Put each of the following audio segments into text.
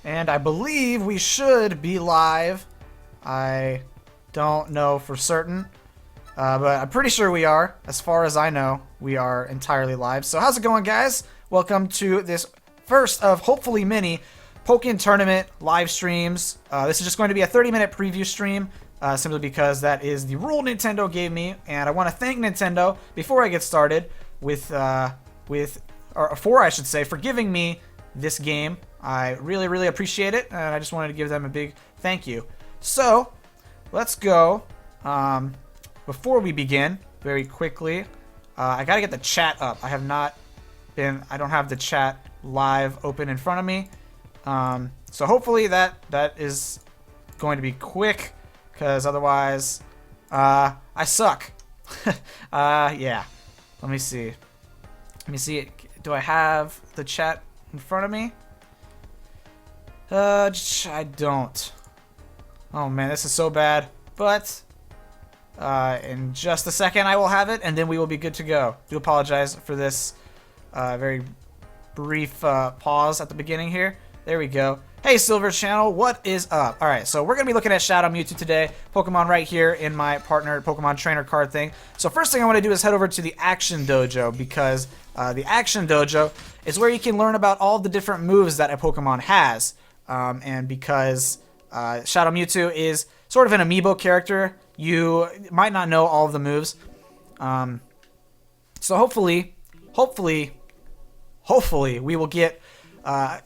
And I believe we should be live. I don't know for certain, but I'm pretty sure we are. As far as I know, we are entirely live. So how's it going, guys? Welcome to this first of hopefully many Pokkén tournament live streams. This is just going to be a 30-minute preview stream, simply because that is the rule Nintendo gave me, and I want to thank Nintendo before I get started for giving me this game. I really, really appreciate it, and I just wanted to give them a big thank you. So, let's go. Before we begin, very quickly, I gotta get the chat up. I don't have the chat live open in front of me. So hopefully that is going to be quick, because otherwise, I suck. Yeah. Let me see. Do I have the chat in front of me? I don't. Oh man, this is so bad. But in just a second I will have it, and then we will be good to go. Do apologize for this very brief pause at the beginning here. There we go. Hey Silver Channel, what is up? Alright, so we're going to be looking at Shadow Mewtwo today. Pokemon right here in my partner Pokemon trainer card thing. So first thing I want to do is head over to the Action Dojo, because the Action Dojo is where you can learn about all the different moves that a Pokemon has. And because Shadow Mewtwo is sort of an amiibo character, you might not know all of the moves. So hopefully we will get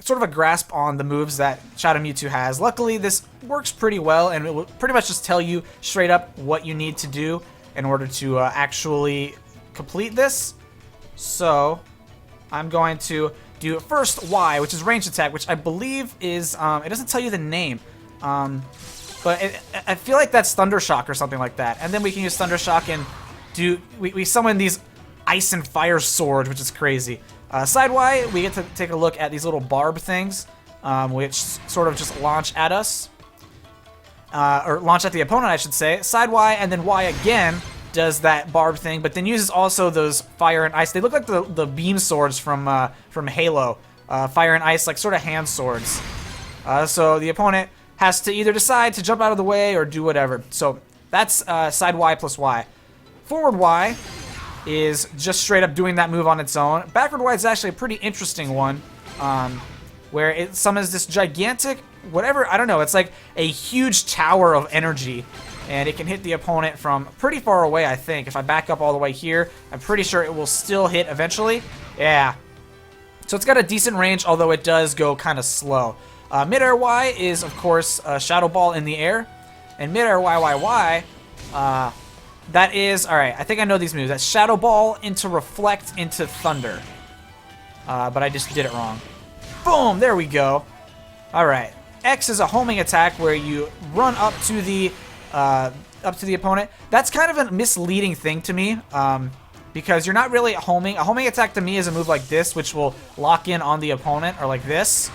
sort of a grasp on the moves that Shadow Mewtwo has. Luckily, this works pretty well, and it will pretty much just tell you straight up what you need to do in order to actually complete this. So I'm going to do first Y, which is range attack, which I believe is, it doesn't tell you the name, but I feel like that's Thunder Shock or something like that. And then we can use Thunder Shock and we summon these ice and fire swords, which is crazy. Side Y, we get to take a look at these little barb things, which sort of just launch at us, or launch at the opponent, I should say. Side Y, and then Y again does that barb thing, but then uses also those fire and ice. They look like the beam swords from Halo. Fire and ice, like sort of hand swords. So the opponent has to either decide to jump out of the way or do whatever. So that's side Y plus Y. Forward Y is just straight up doing that move on its own. Backward Y is actually a pretty interesting one, where it summons this gigantic, whatever, I don't know, it's like a huge tower of energy, and it can hit the opponent from pretty far away, I think. If I back up all the way here, I'm pretty sure it will still hit eventually. Yeah. So it's got a decent range, although it does go kind of slow. Mid-air Y is, of course, Shadow Ball in the air. And mid-air YYY, that is, alright, I think I know these moves. That's Shadow Ball into Reflect into Thunder. But I just did it wrong. Boom! There we go. Alright. X is a homing attack where you run up to the opponent. That's kind of a misleading thing to me, because you're not really homing. A homing attack to me is a move like this, which will lock in on the opponent, or like this.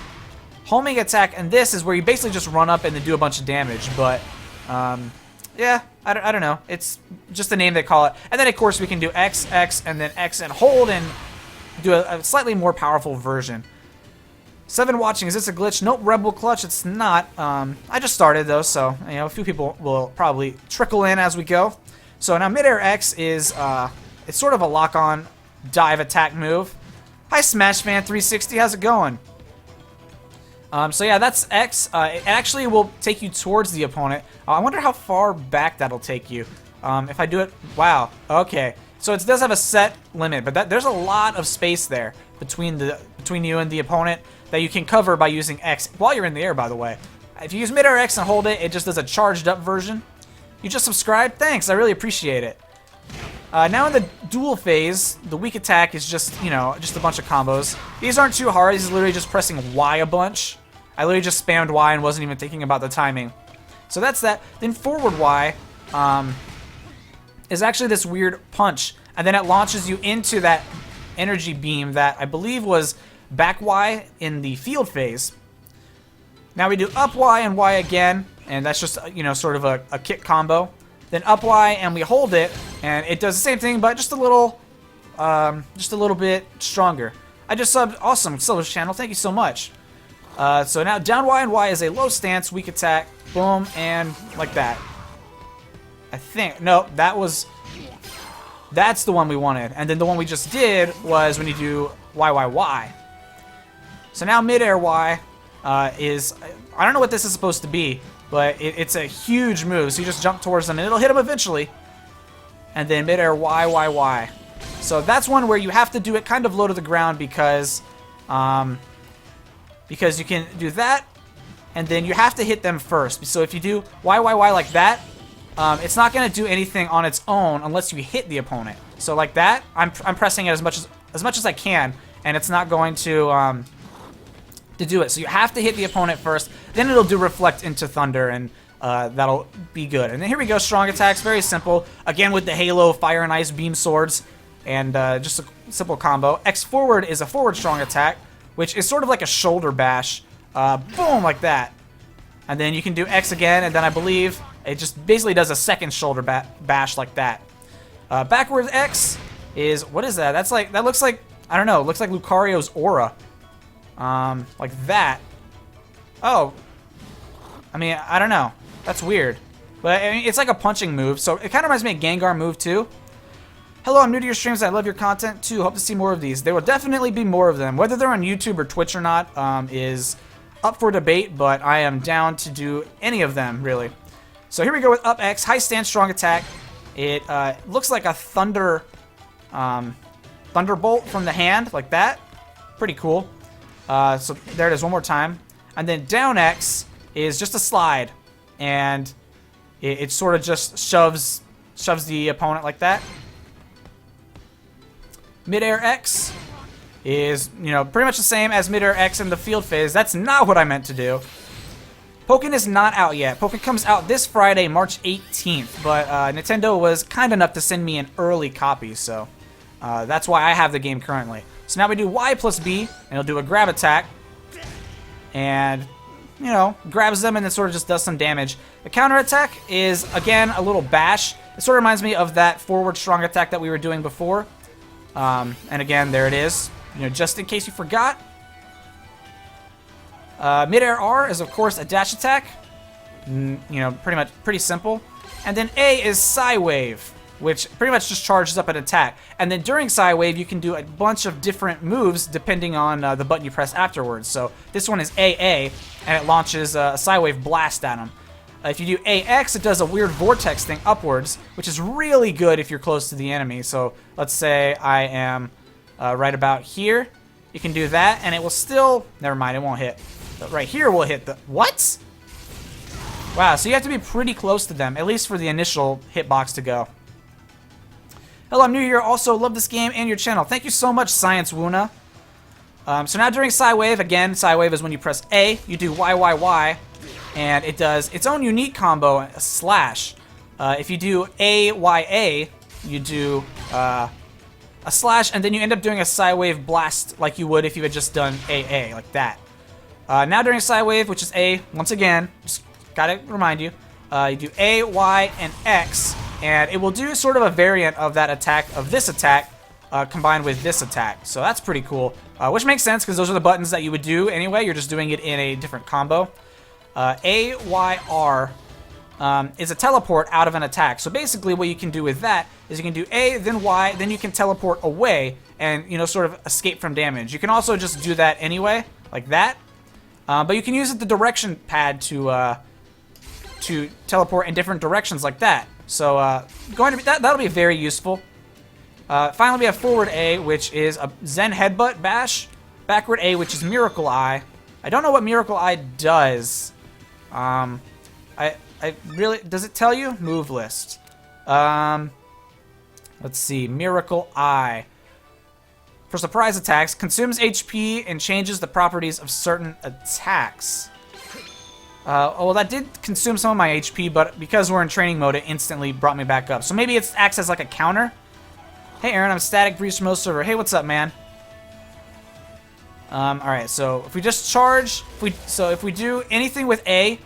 Homing attack and this is where you basically just run up and then do a bunch of damage, but yeah, I don't know. It's just the name they call it. And then of course we can do X, X, and then X and hold and do a slightly more powerful version. 7 watching, is this a glitch? Nope, Rebel Clutch, it's not. I just started though, so you know, a few people will probably trickle in as we go. So now mid-air X is it's sort of a lock-on dive attack move. Hi Smash Fan 360, how's it going? So yeah, that's X. It actually will take you towards the opponent. I wonder how far back that'll take you. If I do it, wow, okay. So it does have a set limit, but there's a lot of space there between you and the opponent that you can cover by using X while you're in the air, by the way. If you use mid-air X and hold it, it just does a charged up version. You just subscribed? Thanks, I really appreciate it. Now in the dual phase, the weak attack is just, you know, just a bunch of combos. These aren't too hard, this is literally just pressing Y a bunch. I literally just spammed Y and wasn't even thinking about the timing. So that's that. Then forward Y is actually this weird punch, and then it launches you into that energy beam that I believe was back Y in the field phase. Now we do up Y and Y again, and that's just, you know, sort of a kick combo. Then up Y and we hold it, and it does the same thing, but just a little bit stronger. I just subbed. Awesome, Silver's channel. Thank you so much. So now down Y and Y is a low stance, weak attack, boom, and like that. I think, no, that's the one we wanted. And then the one we just did was when you do Y, Y, Y. So now mid-air Y is, I don't know what this is supposed to be, but it's a huge move. So you just jump towards them and it'll hit them eventually. And then mid-air Y, Y, Y. So that's one where you have to do it kind of low to the ground because you can do that, and then you have to hit them first. So if you do Y, Y, Y like that, it's not going to do anything on its own unless you hit the opponent. So like that, I'm pressing it as much as I can, and it's not going to do it. So you have to hit the opponent first, then it'll do reflect into thunder, and that'll be good. And then here we go, strong attacks, very simple. Again with the Halo, fire and ice, beam swords, and just a simple combo. X forward is a forward strong attack, which is sort of like a shoulder bash. Boom, like that. And then you can do X again, and then I believe it just basically does a second shoulder bash like that. Backwards X is, what is that? That looks like, I don't know, it looks like Lucario's aura. Like that. Oh. I mean, I don't know. That's weird. But I mean, it's like a punching move, so it kind of reminds me of Gengar move too. Hello, I'm new to your streams. I love your content too. Hope to see more of these. There will definitely be more of them. Whether they're on YouTube or Twitch or not is up for debate, but I am down to do any of them, really. So here we go with up X, high stance, strong attack. It looks like a thunderbolt from the hand, like that. Pretty cool. So there it is, one more time. And then down X is just a slide, and it sort of just shoves the opponent like that. Mid-air X is, you know, pretty much the same as mid-air X in the field phase. That's not what I meant to do. Pokkén is not out yet. Pokkén comes out this Friday, March 18th, but Nintendo was kind enough to send me an early copy, so that's why I have the game currently. So now we do Y plus B, and it'll do a grab attack, and, you know, grabs them and then sort of just does some damage. The counter attack is, again, a little bash. It sort of reminds me of that forward strong attack that we were doing before. And again, there it is. You know, just in case you forgot. Mid-air R is, of course, a dash attack. You know, pretty simple. And then A is Psy Wave, which pretty much just charges up an attack. And then during Psy Wave, you can do a bunch of different moves depending on the button you press afterwards. So this one is AA, and it launches a Psy Wave blast at him. If you do AX, it does a weird vortex thing upwards, which is really good if you're close to the enemy. So let's say I am right about here. You can do that, and it will still... Never mind, it won't hit. But right here will hit the... What? Wow, so you have to be pretty close to them, at least for the initial hitbox to go. Hello, I'm new here. Also, love this game and your channel. Thank you so much, Science Wuna. So now during Psy Wave, again, Psy Wave is when you press A, you do Y, Y, Y, and it does its own unique combo, a slash. If you do A, Y, A, you do a slash, and then you end up doing a Psy Wave blast like you would if you had just done AA, like that. Now during Psy Wave, which is A, once again, just gotta remind you, you do A, Y, and X, and it will do sort of a variant of that attack, of this attack, combined with this attack. So that's pretty cool, which makes sense because those are the buttons that you would do anyway. You're just doing it in a different combo. A, Y, R is a teleport out of an attack. So basically what you can do with that is you can do A, then Y, then you can teleport away and, you know, sort of escape from damage. You can also just do that anyway, like that. But you can use the direction pad to teleport in different directions like that. So that'll be very useful. Finally, we have forward A, which is a Zen Headbutt Bash. Backward A, which is Miracle Eye. I don't know what Miracle Eye does. I really... Does it tell you? Move list. Let's see. Miracle Eye. For surprise attacks, consumes HP and changes the properties of certain attacks. Oh, well, that did consume some of my HP, but because we're in training mode, it instantly brought me back up. So maybe it acts as like a counter. Hey, Aaron, I'm Static Breeze from Most Server. Hey, what's up, man? Alright, so if we just charge, if we do anything with A,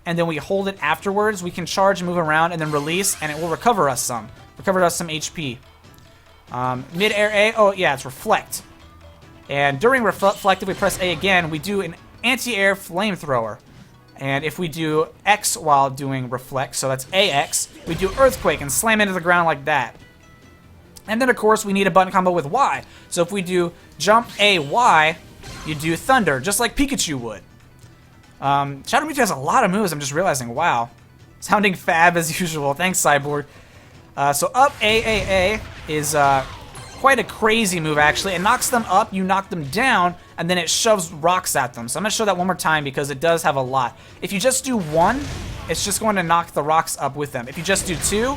and then we hold it afterwards, we can charge and move around and then release, and it will recover us some. Recover us some HP. Mid-air A, oh yeah, it's Reflect. And during Reflect, if we press A again, we do an anti-air flamethrower. And if we do X while doing reflect, so that's AX, we do earthquake and slam into the ground like that. And then of course we need a button combo with Y. So if we do jump AY, you do thunder, just like Pikachu would. Shadow Mewtwo has a lot of moves, I'm just realizing. Wow. Sounding fab as usual. Thanks, Cyborg. So up AAA is quite a crazy move, actually. It knocks them up, you knock them down, and then it shoves rocks at them. So I'm going to show that one more time because it does have a lot. If you just do one, it's just going to knock the rocks up with them. If you just do two,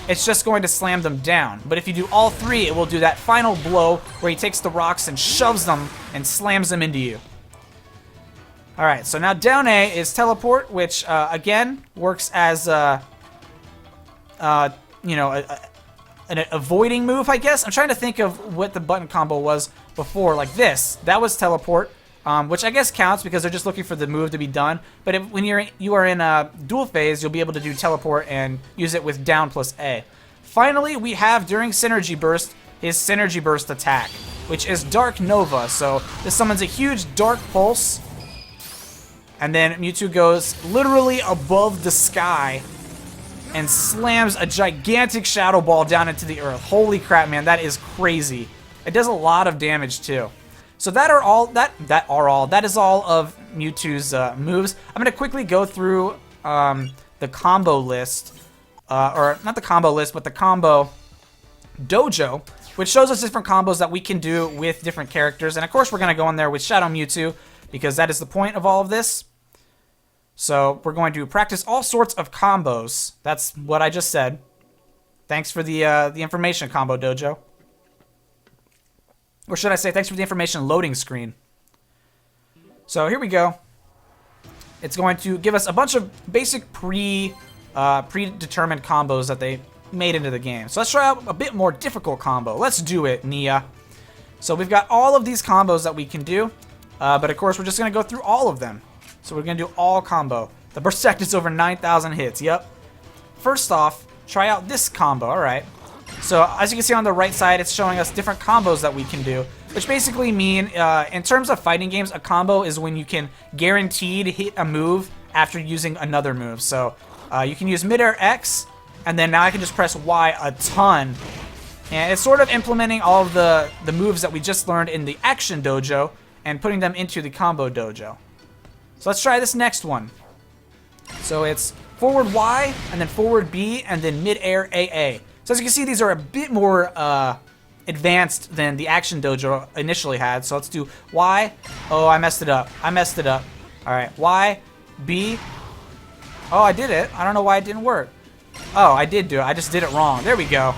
it's just going to slam them down. But if you do all three, it will do that final blow where he takes the rocks and shoves them and slams them into you. Alright, so now down A is teleport, which, again, works as, you know, an avoiding move, I guess. I'm trying to think of what the button combo was before, like this. That was teleport, which I guess counts because they're just looking for the move to be done. But when you are in a dual phase, you'll be able to do teleport and use it with down plus A. Finally, we have, during Synergy Burst, his Synergy Burst attack, which is Dark Nova. So this summons a huge Dark Pulse, and then Mewtwo goes literally above the sky and slams a gigantic Shadow Ball down into the earth. Holy crap, man, that is crazy. It does a lot of damage too. So that is all of Mewtwo's moves. I'm gonna quickly go through the combo list, or not the combo list, but the combo dojo, which shows us different combos that we can do with different characters. And of course, we're gonna go in there with Shadow Mewtwo because that is the point of all of this. So we're going to practice all sorts of combos. That's what I just said. Thanks for the information, Combo Dojo. Or should I say, thanks for the information loading screen. So here we go. It's going to give us a bunch of basic predetermined combos that they made into the game. So let's try out a bit more difficult combo. Let's do it, Nia. So we've got all of these combos that we can do, but of course we're just going to go through all of them. So we're going to do all combo. The Berserk is over 9,000 hits, yep. First off, try out this combo, alright. So as you can see on the right side, it's showing us different combos that we can do, which basically mean, in terms of fighting games, a combo is when you can guaranteed hit a move after using another move. So you can use midair X, and then now I can just press Y a ton. And it's sort of implementing all of the moves that we just learned in the Action Dojo and putting them into the Combo Dojo. So let's try this next one. So it's forward Y, and then forward B, and then mid-air AA. So as you can see, these are a bit more advanced than the Action Dojo initially had. So let's do Y. Oh, I messed it up. Alright, Y, B. Oh, I did it. I don't know why it didn't work. Oh, I did do it. I just did it wrong. There we go.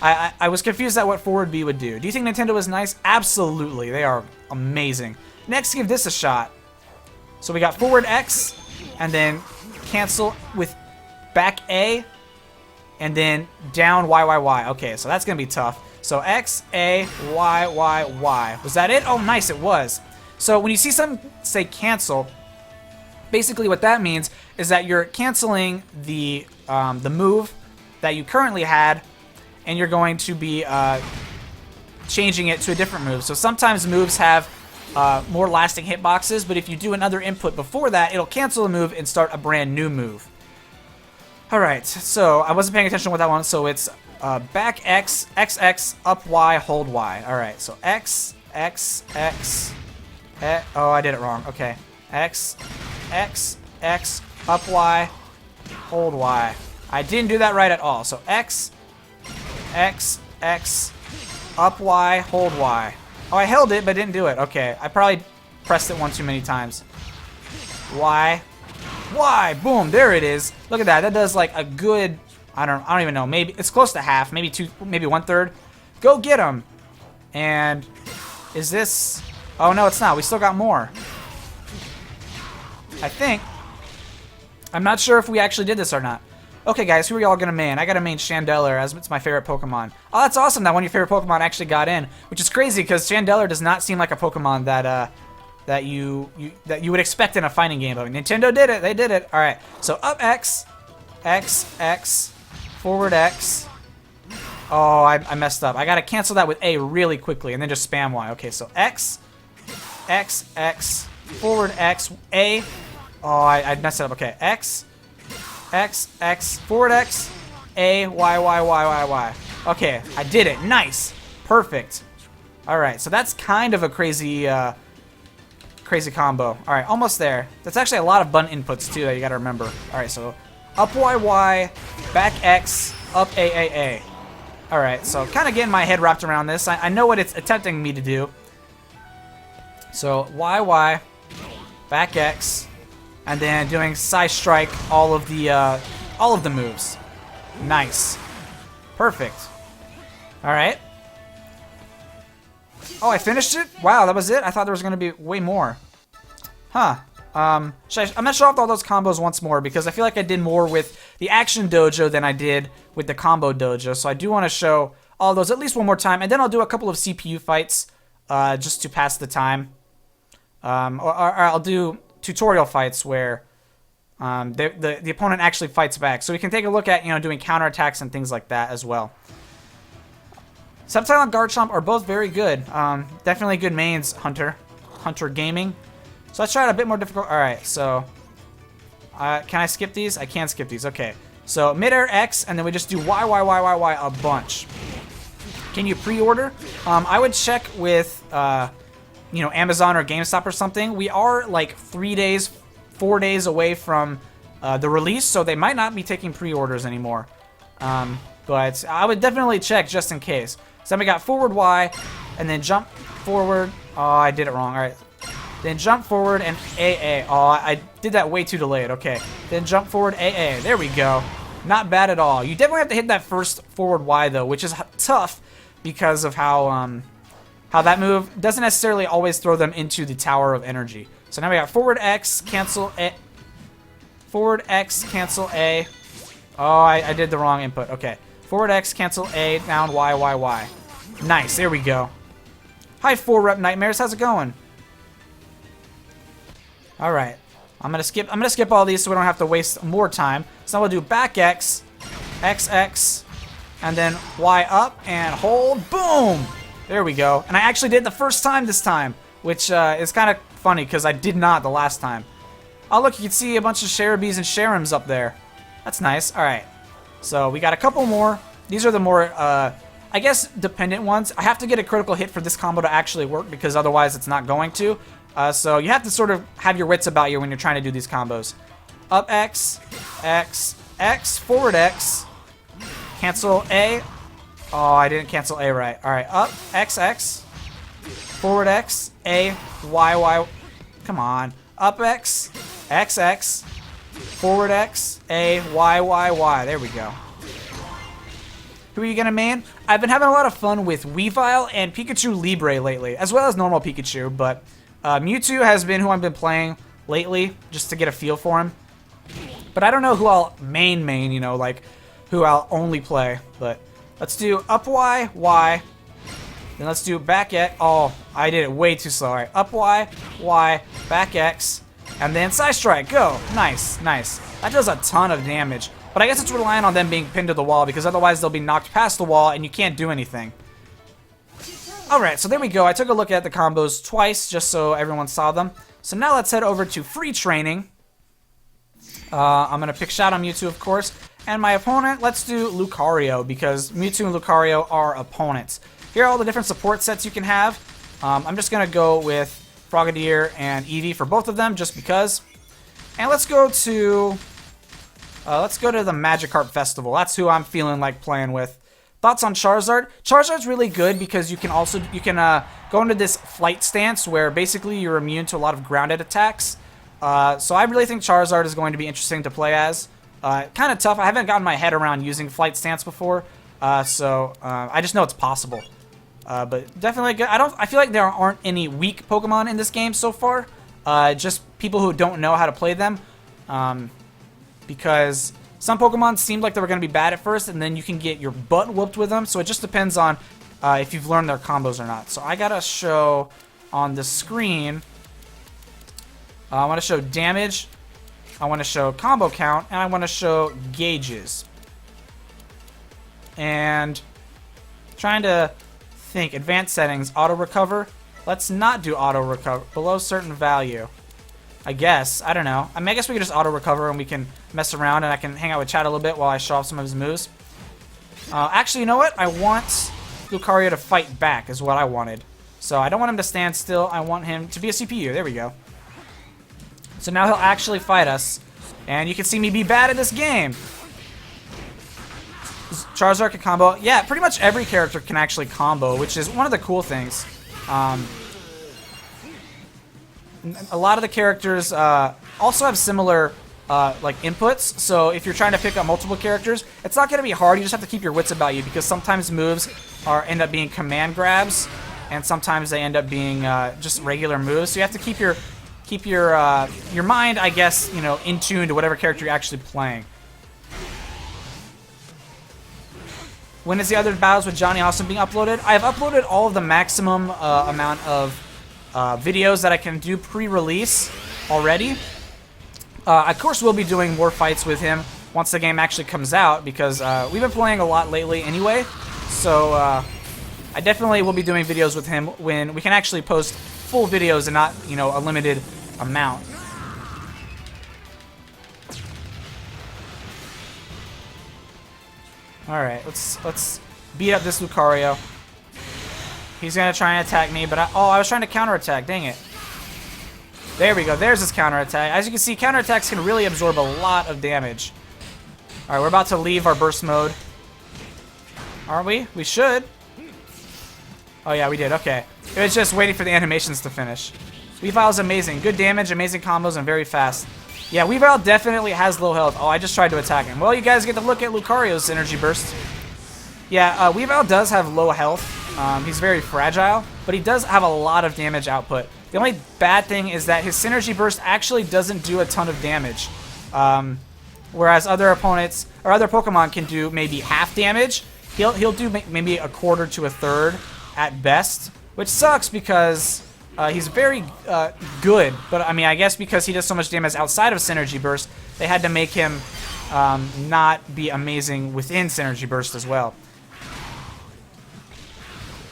I was confused at what forward B would do. Do you think Nintendo is nice? Absolutely. They are amazing. Next, give this a shot. So we got forward X, and then cancel with back A, and then down Y, Y, Y. Okay, so that's going to be tough. So X, A, Y, Y, Y. Was that it? Oh, nice, it was. So when you see something say cancel, basically what that means is that you're canceling the move that you currently had, and you're going to be changing it to a different move. So sometimes moves have more lasting hitboxes, but if you do another input before that, it'll cancel the move and start a brand new move. Alright, so I wasn't paying attention with that one, so it's back X, X, X, up Y, hold Y. Alright, so X, X, X, oh, I did it wrong. Okay. X, X, X, up Y, hold Y. I didn't do that right at all. So X, X, X, up Y, hold Y. Oh, I held it, but didn't do it. Okay, I probably pressed it one too many times. Y, Y, boom, there it is. Look at that. That does like a good, I don't even know. Maybe it's close to half, maybe two, maybe 1/3. Go get him. And is this? Oh no, it's not. We still got more. I think. I'm not sure if we actually did this or not. Okay, guys, who are y'all gonna main? I gotta main Chandelure, as it's my favorite Pokemon. Oh, that's awesome that one of your favorite Pokemon actually got in, which is crazy because Chandelure does not seem like a Pokemon that you would expect in a fighting game. But Nintendo did it. They did it. All right. So up X, X, X, forward X. Oh, I messed up. I gotta cancel that with A really quickly and then just spam Y. Okay, so X, X, X, forward X, A. Oh, I messed it up. Okay, X, X, X, forward X, A, Y, Y, Y, Y, Y. Okay, I did it. Nice. Perfect. All right, so that's kind of a crazy combo. All right, almost there. That's actually a lot of button inputs, too, that you got to remember. All right, so up Y, Y, back X, up A, A, A. All right, so kind of getting my head wrapped around this. I know what it's attempting me to do. So Y, Y, back X, and then doing side strike all of the moves. Nice. Perfect. All right. Oh, I finished it? Wow, that was it? I thought there was going to be way more. Huh. I'm going to show off all those combos once more because I feel like I did more with the Action Dojo than I did with the Combo Dojo. So I do want to show all those at least one more time. And then I'll do a couple of CPU fights just to pass the time. Or I'll do tutorial fights where the opponent actually fights back. So we can take a look at, doing counterattacks and things like that as well. Sceptile and Garchomp are both very good. Definitely good mains, Hunter Gaming. So let's try it a bit more difficult. All right, so can I skip these? I can skip these. Okay, so midair X, and then we just do Y, Y, Y, Y, Y a bunch. Can you pre-order? I would check with Amazon or GameStop or something. We are like 3 days, 4 days away from the release, so they might not be taking pre-orders anymore. But I would definitely check just in case. So then we got forward Y, and then jump forward. Oh, I did it wrong. All right. Then jump forward and AA. Oh, I did that way too delayed. Okay. Then jump forward AA. There we go. Not bad at all. You definitely have to hit that first forward Y though, which is tough because of how that move doesn't necessarily always throw them into the Tower of Energy. So now we got forward X, cancel A. Forward X, cancel A. Oh, I did the wrong input. Okay. Forward X, cancel A, down Y, Y, Y. Nice. There we go. Hi, 4-rep Nightmares. How's it going? All right, I'm gonna skip all these so we don't have to waste more time. So we'll do back X, X, X, and then Y up and hold. Boom! There we go. And I actually did the first time this time, which is kind of funny because I did not the last time. Oh look, you can see a bunch of Cherubies and Cherums up there. That's nice. All right, so we got a couple more. These are the more, I guess, dependent ones. I have to get a critical hit for this combo to actually work because otherwise it's not going to. So you have to sort of have your wits about you when you're trying to do these combos. Up X, X, X, forward X, cancel A. Oh, I didn't cancel A right. All right, up X, X, forward X, A, Y, Y. Come on. Up X, X, X, forward X, A, Y, Y, Y. There we go. Who are you gonna main? I've been having a lot of fun with Weavile and Pikachu Libre lately, as well as normal Pikachu, but Mewtwo has been who I've been playing lately, just to get a feel for him. But I don't know who I'll main, like who I'll only play. But let's do up Y, Y. Then let's do back X. Oh, I did it way too slow. All right, up Y, Y, back X, and then side strike. Go. Nice, nice. That does a ton of damage. But I guess it's relying on them being pinned to the wall because otherwise they'll be knocked past the wall and you can't do anything. Alright, so there we go. I took a look at the combos twice just so everyone saw them. So now let's head over to free training. I'm going to pick Shadow Mewtwo, of course. And my opponent, let's do Lucario because Mewtwo and Lucario are opponents. Here are all the different support sets you can have. I'm just going to go with Frogadier and Eevee for both of them just because. And let's go to the Magikarp Festival. That's who I'm feeling like playing with. Thoughts on Charizard? Charizard's really good because you can go into this flight stance where basically you're immune to a lot of grounded attacks. So I really think Charizard is going to be interesting to play as. Kind of tough. I haven't gotten my head around using flight stance before, so I just know it's possible. But definitely good. I feel like there aren't any weak Pokemon in this game so far. Just people who don't know how to play them. Because some Pokemon seemed like they were going to be bad at first, and then you can get your butt whooped with them. So it just depends on if you've learned their combos or not. So I got to show on the screen. I want to show damage. I want to show combo count, and I want to show gauges. And trying to think, advanced settings, auto recover. Let's not do auto recover below certain value. I guess. I don't know. I mean, I guess we could just auto recover and we can mess around and I can hang out with Chad a little bit while I show off some of his moves. Actually, you know what? I want Lucario to fight back is what I wanted. So I don't want him to stand still. I want him to be a CPU. There we go. So now he'll actually fight us. And you can see me be bad at this game. Charizard can combo. Yeah, pretty much every character can actually combo, which is one of the cool things. A lot of the characters also have similar like inputs, so if you're trying to pick up multiple characters, it's not going to be hard. You just have to keep your wits about you, because sometimes moves end up being command grabs, and sometimes they end up being just regular moves. So you have to keep your mind, I guess, you know, in tune to whatever character you're actually playing. When is the other battles with Johnny Awesome being uploaded? I have uploaded all of the maximum amount of videos that I can do pre-release already. Of course, we'll be doing more fights with him once the game actually comes out, because we've been playing a lot lately anyway. So I definitely will be doing videos with him when we can actually post full videos and not, you know, a limited amount. Alright, let's beat up this Lucario. He's gonna try and attack me, but I was trying to counterattack, dang it. There we go, there's his counterattack. As you can see, counterattacks can really absorb a lot of damage. Alright, we're about to leave our burst mode. Aren't we? We should. Oh yeah, we did, okay. It was just waiting for the animations to finish. Weavile's amazing. Good damage, amazing combos, and very fast. Yeah, Weavile definitely has low health. Oh, I just tried to attack him. Well, you guys get to look at Lucario's energy burst. Yeah, Weavile does have low health. He's very fragile, but he does have a lot of damage output. The only bad thing is that his synergy burst actually doesn't do a ton of damage. Whereas other opponents, or other Pokemon can do maybe half damage. He'll do maybe a quarter to a third at best, which sucks because he's very good. But I mean, I guess because he does so much damage outside of Synergy Burst, they had to make him not be amazing within Synergy Burst as well.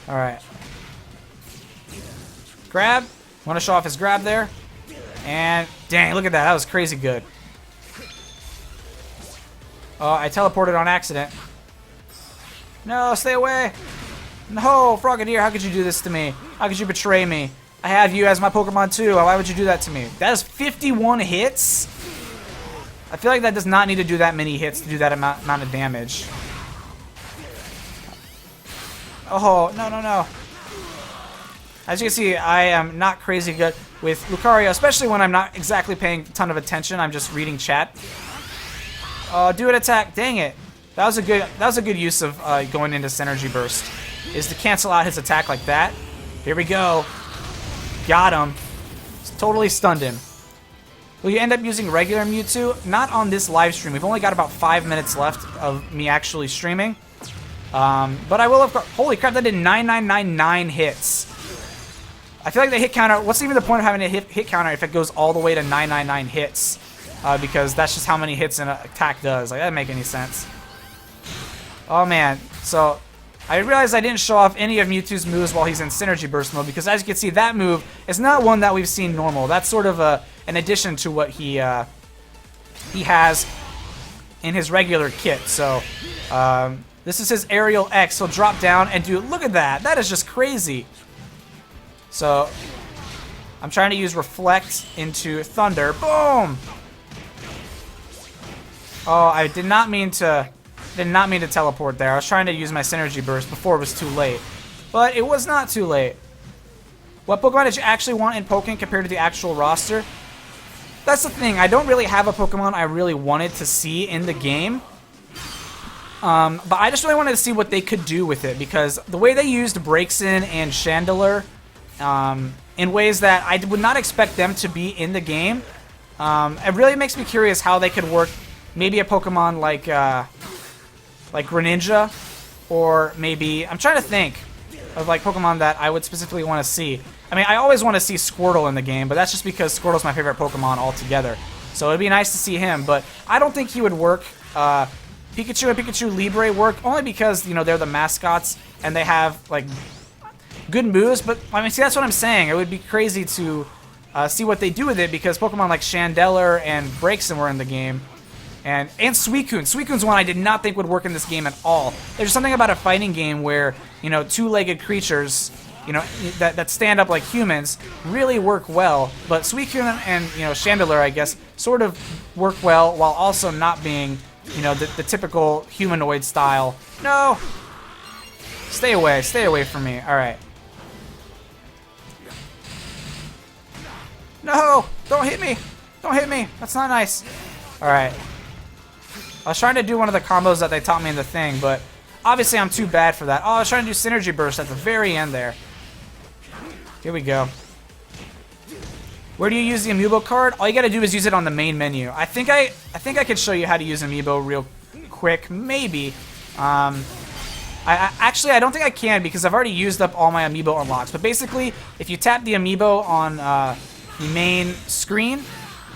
Alright. Grab. Want to show off his grab there. And dang, look at that. That was crazy good. Oh, I teleported on accident. No, stay away. No, Frogadier, how could you do this to me? How could you betray me? I have you as my Pokemon too. Why would you do that to me? That is 51 hits? I feel like that does not need to do that many hits to do that amount of damage. Oh, no, no, no. As you can see, I am not crazy good with Lucario, especially when I'm not exactly paying a ton of attention. I'm just reading chat. Oh, do an attack. Dang it. That was a good use of going into Synergy Burst, is to cancel out his attack like that. Here we go. Got him. Totally stunned him. Will you end up using regular Mewtwo? Not on this live stream. We've only got about 5 minutes left of me actually streaming. But I will have... Holy crap, that did 9999 hits. I feel like the hit counter... What's even the point of having a hit counter if it goes all the way to 999 hits? Because that's just how many hits an attack does. Like, that doesn't make any sense. Oh, man. So, I realized I didn't show off any of Mewtwo's moves while he's in Synergy Burst mode, because as you can see, that move is not one that we've seen normal. That's sort of an addition to what he has in his regular kit. So, this is his Aerial X. He'll drop down and do... Look at that. That is just crazy. So, I'm trying to use Reflect into Thunder. Boom! Oh, I did not mean to teleport there. I was trying to use my Synergy Burst before it was too late. But it was not too late. What Pokemon did you actually want in Pokkén compared to the actual roster? That's the thing. I don't really have a Pokemon I really wanted to see in the game. But I just really wanted to see what they could do with it, because the way they used Braixen and Chandelure in ways that I would not expect them to be in the game, it really makes me curious how they could work maybe a Pokemon like Greninja, or maybe... I'm trying to think of like Pokemon that I would specifically want to see. I mean, I always want to see Squirtle in the game, but that's just because Squirtle's my favorite Pokemon altogether. So it'd be nice to see him, but I don't think he would work. Pikachu and Pikachu Libre work only because, you know, they're the mascots, and they have, like... good moves, but I mean, see, that's what I'm saying. It would be crazy to see what they do with it because Pokemon like Chandelure and Braixen were in the game. And Suicune. Suicune's one I did not think would work in this game at all. There's something about a fighting game where, you know, two-legged creatures, you know, that stand up like humans really work well. But Suicune and, you know, Chandelure, I guess, sort of work well while also not being, you know, the typical humanoid style. No! Stay away from me. Alright. No! Don't hit me! Don't hit me! That's not nice. Alright. I was trying to do one of the combos that they taught me in the thing, but obviously I'm too bad for that. Oh, I was trying to do Synergy Burst at the very end there. Here we go. Where do you use the Amiibo card? All you gotta do is use it on the main menu. I think I could show you how to use Amiibo real quick, maybe. Actually, I don't think I can because I've already used up all my Amiibo unlocks. But basically, if you tap the Amiibo on the main screen,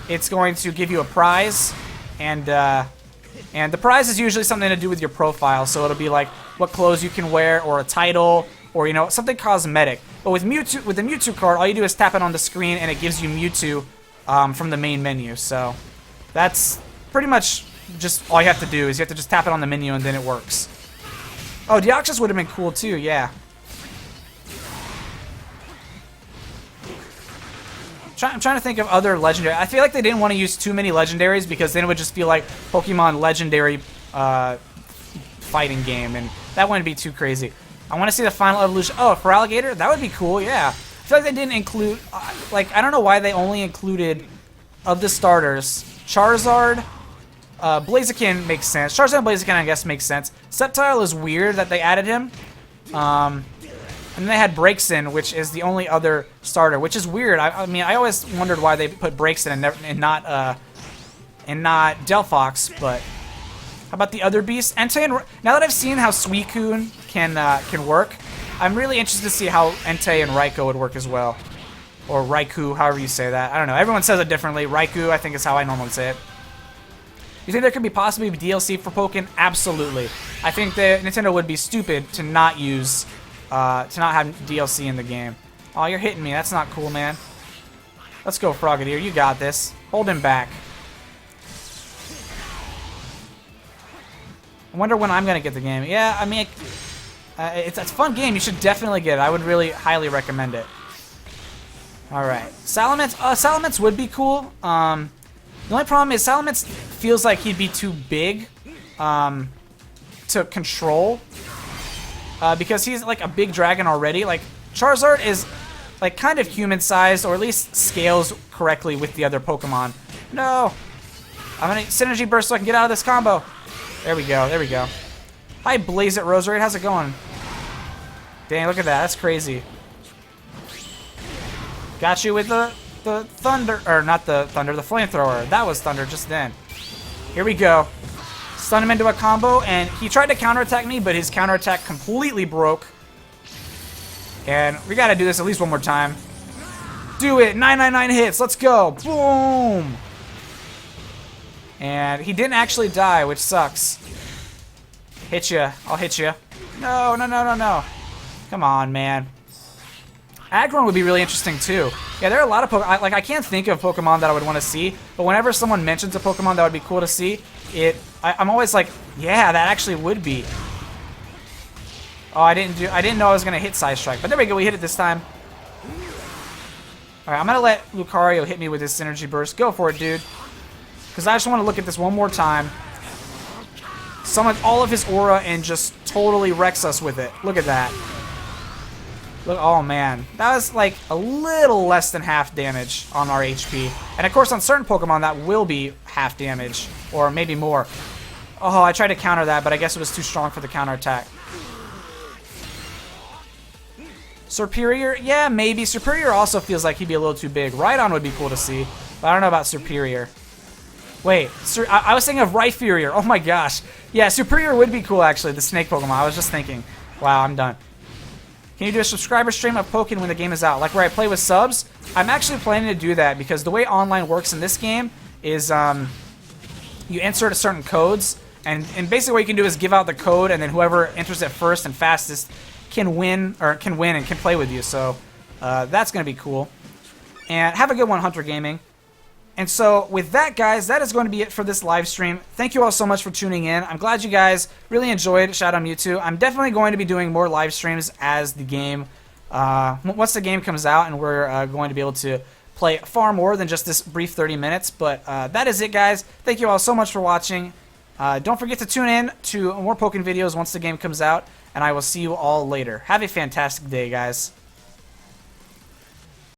it's going to give you a prize, and the prize is usually something to do with your profile. So it'll be like what clothes you can wear, or a title, or, you know, something cosmetic. But with Mewtwo, with the Mewtwo card, all you do is tap it on the screen, and it gives you Mewtwo from the main menu. So that's pretty much just all you have to do is you have to just tap it on the menu, and then it works. Oh, Deoxys would have been cool too, yeah. I'm trying to think of other legendary. I feel like they didn't want to use too many legendaries because then it would just feel like Pokemon legendary fighting game, and that wouldn't be too crazy. I want to see the final evolution. Oh, for Alligator? That would be cool, yeah. I feel like they didn't include, like, I don't know why they only included, of the starters, Charizard, Blaziken makes sense. Charizard and Blaziken, I guess, makes sense. Sceptile is weird that they added him. And then they had Braixen, which is the only other starter, which is weird. I mean, I always wondered why they put Braixen and not Delphox. But how about the other beasts? Entei and now that I've seen how Suicune can work, I'm really interested to see how Entei and Raikou would work as well, or Raikou, however you say that. I don't know. Everyone says it differently. Raikou, I think, is how I normally say it. You think there could be possibly DLC for Pokkén? Absolutely. I think that Nintendo would be stupid to not use. To not have DLC in the game. Oh, you're hitting me. That's not cool, man. Let's go, Frogadier. You got this. Hold him back. I wonder when I'm going to get the game. Yeah, I mean, it's a fun game. You should definitely get it. I would really highly recommend it. Alright. Salamence. Salamence would be cool. The only problem is Salamence feels like he'd be too big to control. Because he's like a big dragon already. Like, Charizard is like kind of human-sized, or at least scales correctly with the other Pokemon. No! I'm gonna Synergy Burst so I can get out of this combo. There we go, there we go. Hi, Blaze It Roserade, how's it going? Dang, look at that, that's crazy. Got you with the Thunder, or not the Thunder, the Flamethrower. That was Thunder just then. Here we go. Stun him into a combo, and he tried to counterattack me, but his counterattack completely broke. And we gotta do this at least one more time. Do it! 999 hits, let's go! Boom! And he didn't actually die, which sucks. Hit ya. I'll hit ya. No, no, no, no, no. Come on, man. Aggron would be really interesting, too. Yeah, there are a lot of Pokemon. Like, I can't think of Pokemon that I would want to see, but whenever someone mentions a Pokemon that would be cool to see, I'm always like, yeah, that actually would be. Oh, I didn't know I was gonna hit Side Strike, but there we go, we hit it this time. Alright, I'm gonna let Lucario hit me with his Synergy Burst. Go for it, dude. Because I just want to look at this one more time. Summon all of his aura and just totally wrecks us with it. Look at that. Look, oh man, that was like a little less than half damage on our HP. And of course on certain Pokemon that will be half damage, or maybe more. Oh, I tried to counter that, but I guess it was too strong for the counterattack. Superior? Yeah, maybe. Superior also feels like he'd be a little too big. Rhydon would be cool to see, but I don't know about Superior. Wait, I was thinking of Rhyperior. Oh my gosh. Yeah, Superior would be cool actually, the snake Pokemon. I was just thinking. Wow, I'm done. Can you do a subscriber stream of Pokkén when the game is out? Like where I play with subs? I'm actually planning to do that because the way online works in this game is you insert certain codes, and basically what you can do is give out the code, and then whoever enters it first and fastest can win and can play with you. So that's going to be cool. And have a good one, Hunter Gaming. And so with that, guys, that is going to be it for this live stream. Thank you all so much for tuning in. I'm glad you guys really enjoyed Shadow Mewtwo. I'm definitely going to be doing more live streams as the game, once the game comes out, and we're going to be able to play far more than just this brief 30 minutes. But that is it, guys. Thank you all so much for watching. Don't forget to tune in to more Pokkén videos once the game comes out, and I will see you all later. Have a fantastic day, guys.